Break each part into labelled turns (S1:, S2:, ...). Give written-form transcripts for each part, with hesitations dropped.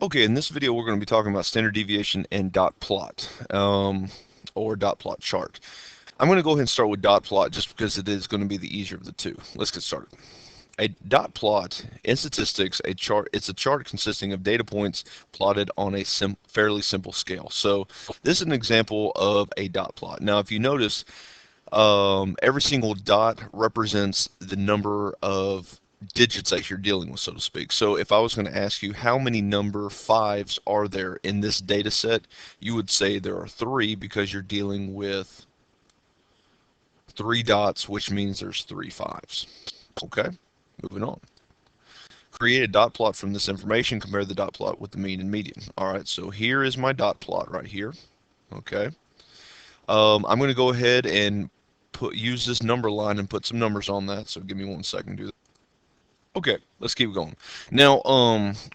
S1: Okay, in this video we're going to be talking about standard deviation and dot plot, or dot plot chart. I'm going to go ahead and start with dot plot just because it is going to be the easier of the two. Let's get started. A dot plot in statistics, it's a chart consisting of data points plotted on a fairly simple scale. So this is an example of a dot plot. Now if you notice, every single dot represents the number of digits that you're dealing with, so to speak. So if I was going to ask you how many number fives are there in this data set, you would say there are three because you're dealing with three dots, which means there's three fives. Okay, moving on. Create a dot plot from this information. Compare the dot plot with the mean and median. All right, so here is my dot plot right here. Okay. I'm going to go ahead and use this number line and put some numbers on that. So give me 1 second to do that. Okay, let's keep going. Now,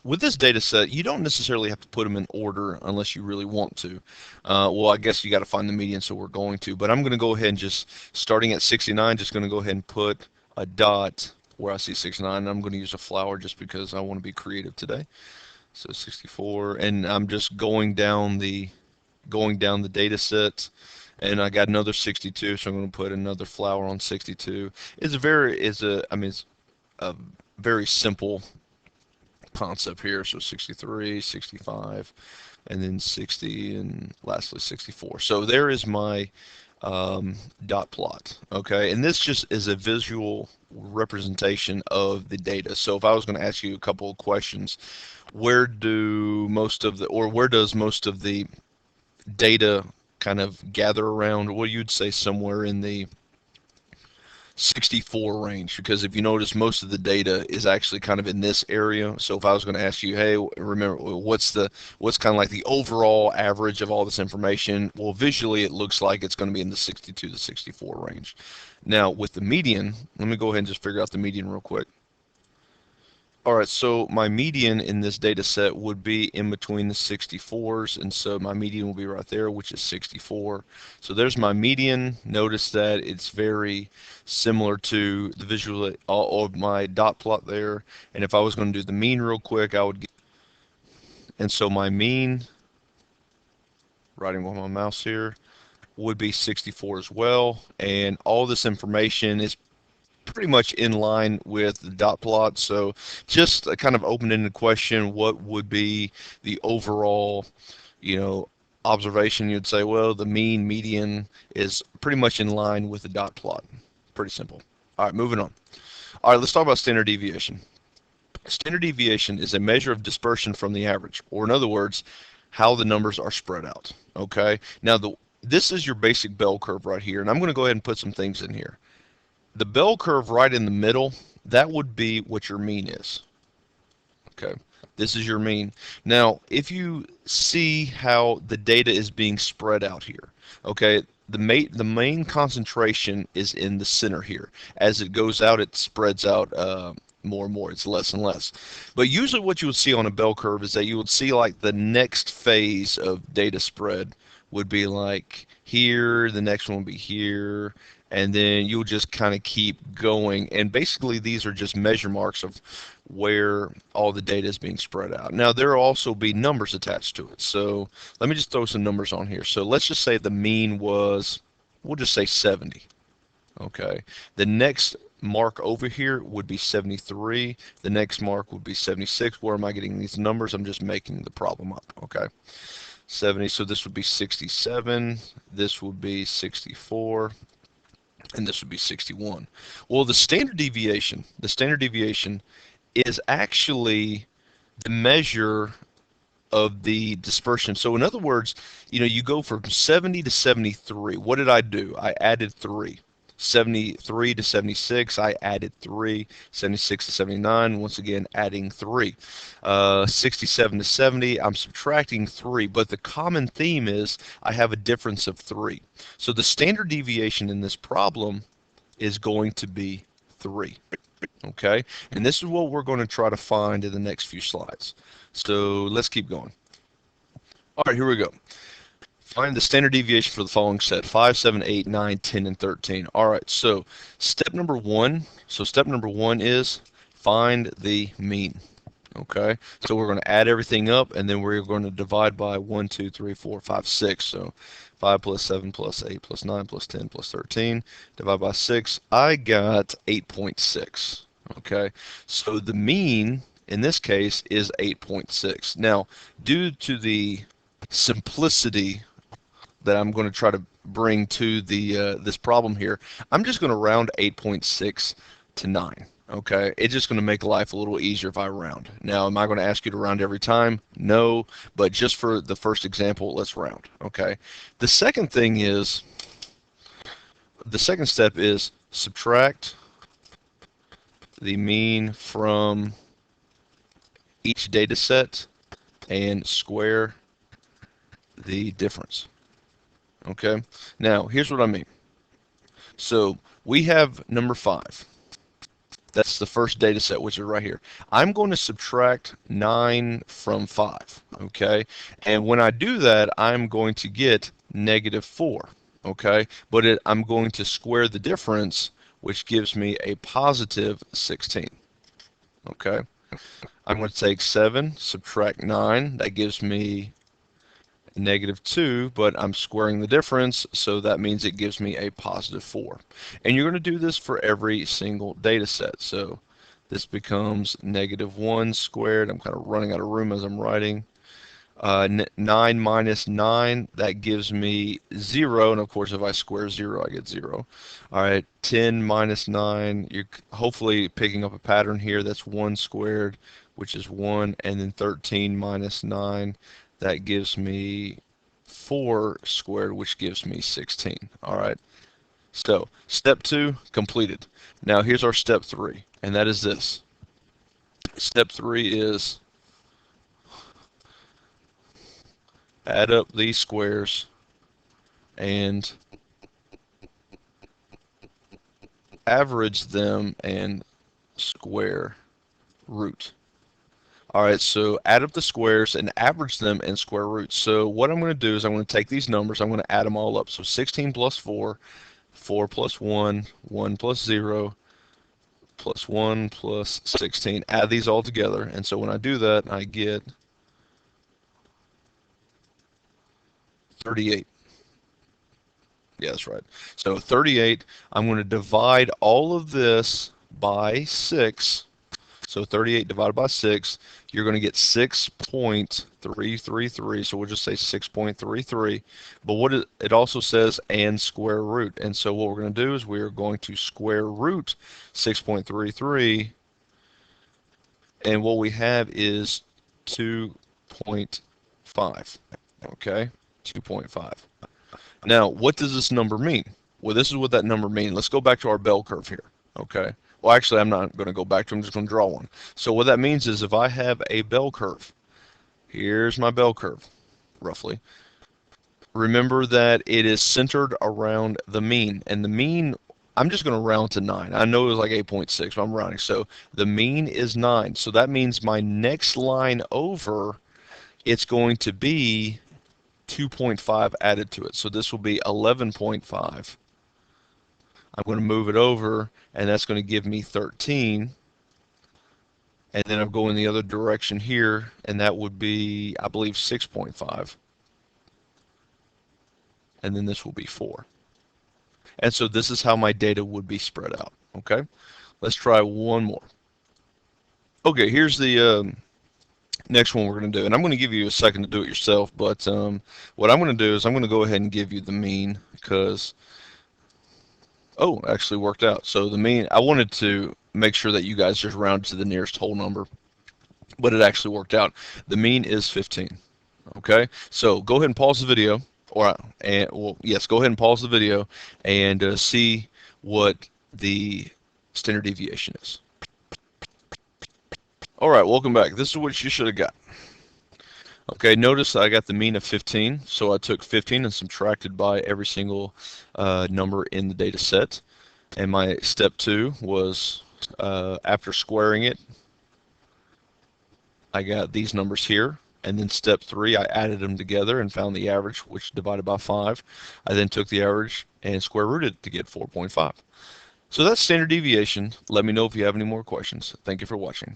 S1: with this data set, you don't necessarily have to put them in order unless you really want to. Well, I guess you got to find the median, so we're going to. But I'm going to go ahead and just, starting at 69, just going to go ahead and put a dot where I see 69. And I'm going to use a flower just because I want to be creative today. So 64, and I'm just going down the data set, and I got another 62, so I'm going to put another flower on 62. It's a very simple concept here. So 63, 65, and then 60, and lastly 64. So there is my dot plot. Okay, and this just is a visual representation of the data. So if I was going to ask you a couple of questions, where does most of the data kind of gather around? Well, you'd say somewhere in the 64 range, because if you notice, most of the data is actually kind of in this area. So if I was going to ask you, hey, remember, what's kind of like the overall average of all this information? Well, visually it looks like it's going to be in the 62 to 64 range. Now with the median, let me go ahead and just figure out the median real quick. All right, so my median in this data set would be in between the 64s, and so my median will be right there, which is 64. So there's my median. Notice that it's very similar to the visual of my dot plot there. And if I was going to do the mean real quick, I would get, and so my mean, writing with my mouse here, would be 64 as well. And all this information is pretty much in line with the dot plot. So just a kind of open-ended question, what would be the overall, observation? You'd say, well, the mean median is pretty much in line with the dot plot. Pretty simple. All right, moving on. All right, let's talk about standard deviation. Standard deviation is a measure of dispersion from the average, or in other words, how the numbers are spread out. Okay, now this is your basic bell curve right here, and I'm going to go ahead and put some things in here. The bell curve right in the middle, that would be what your mean is. Okay, this is your mean. Now, if you see how the data is being spread out here, okay, the main concentration is in the center here. As it goes out, it spreads out more and more. It's less and less. But usually what you would see on a bell curve is that you would see like the next phase of data spread would be like here, the next one would be here, and then you'll just kind of keep going. And basically these are just measure marks of where all the data is being spread out. Now there will also be numbers attached to it. So let me just throw some numbers on here. So let's just say the mean was, we'll just say 70. Okay, the next mark over here would be 73. The next mark would be 76. Where am I getting these numbers? I'm just making the problem up. Okay, 70, so this would be 67, this would be 64, and this would be 61. Well, the standard deviation is actually the measure of the dispersion. So in other words, you go from 70 to 73. What did I do? I added 3. 73 to 76, I added 3. 76 to 79, once again adding 3. 67 to 70, I'm subtracting 3, but the common theme is I have a difference of 3. So the standard deviation in this problem is going to be 3. Okay, and this is what we're going to try to find in the next few slides. So let's keep going. All right, here we go. Find the standard deviation for the following set: 5, 7, 8, 9, 10, and 13. All right, so step number one is find the mean. Okay, so we're going to add everything up, and then we're going to divide by 1, 2, 3, 4, 5, 6. So 5 plus 7 plus 8 plus 9 plus 10 plus 13, divide by 6. I got 8.6. Okay, so the mean in this case is 8.6. Now, due to the simplicity that I'm going to try to bring to the this problem here, I'm just going to round 8.6 to 9. Okay, it's just going to make life a little easier if I round. Now, am I going to ask you to round every time? No, but just for the first example, let's round. Okay, the second thing is, the second step is subtract the mean from each data set and square the difference. Okay, now here's what I mean. So we have number 5. That's the first data set, which is right here. I'm going to subtract 9 from 5, okay? And when I do that, I'm going to get -4, okay? But I'm going to square the difference, which gives me a positive 16, okay? I'm going to take 7, subtract 9. That gives me -2, but I'm squaring the difference, so that means it gives me a positive 4. And you're going to do this for every single data set. So this becomes -1 squared. I'm kind of running out of room as I'm writing. 9 minus 9, that gives me 0, and of course if I square 0, I get 0. All right, 10 minus 9, you're hopefully picking up a pattern here. That's 1 squared, which is 1, and then 13 minus 9, that gives me 4 squared, which gives me 16. All right, so step 2 completed. Now here's our step 3, and that is this. Step 3 is add up these squares and average them and square root. All right, so add up the squares and average them and square root. So what I'm going to do is I'm going to take these numbers, I'm going to add them all up. So 16 plus 4, 4 plus 1, 1 plus 0, plus 1 plus 16. Add these all together, and so when I do that, I get 38. Yeah, that's right. So 38, I'm going to divide all of this by 6. So 38 divided by 6, you're going to get 6.333. So we'll just say 6.33. But what it also says and square root. And so what we're going to do is we are going to square root 6.33. And what we have is 2.5. Okay, 2.5. Now, what does this number mean? Well, this is what that number means. Let's go back to our bell curve here. Okay. Well, actually, I'm not going to go back to it. I'm just going to draw one. So what that means is if I have a bell curve, here's my bell curve, roughly. Remember that it is centered around the mean. And the mean, I'm just going to round to 9. I know it was like 8.6, but I'm rounding. So the mean is 9. So that means my next line over, it's going to be 2.5 added to it. So this will be 11.5. I'm going to move it over, and that's going to give me 13. And then I'm going the other direction here, and that would be, I believe, 6.5. And then this will be 4. And so this is how my data would be spread out. Okay, let's try one more. Okay, here's the next one we're going to do, and I'm going to give you a second to do it yourself, but what I'm going to do is I'm going to go ahead and give you the mean because, oh, it actually worked out. So the mean, I wanted to make sure that you guys just rounded to the nearest whole number, but it actually worked out. The mean is 15. Okay, so go ahead and pause the video, or well, yes, go ahead and pause the video and see what the standard deviation is. All right, welcome back. This is what you should have got. Okay, notice I got the mean of 15, so I took 15 and subtracted by every single number in the data set. And my step 2 was after squaring it, I got these numbers here. And then step 3, I added them together and found the average, which divided by 5. I then took the average and square rooted it to get 4.5. So that's standard deviation. Let me know if you have any more questions. Thank you for watching.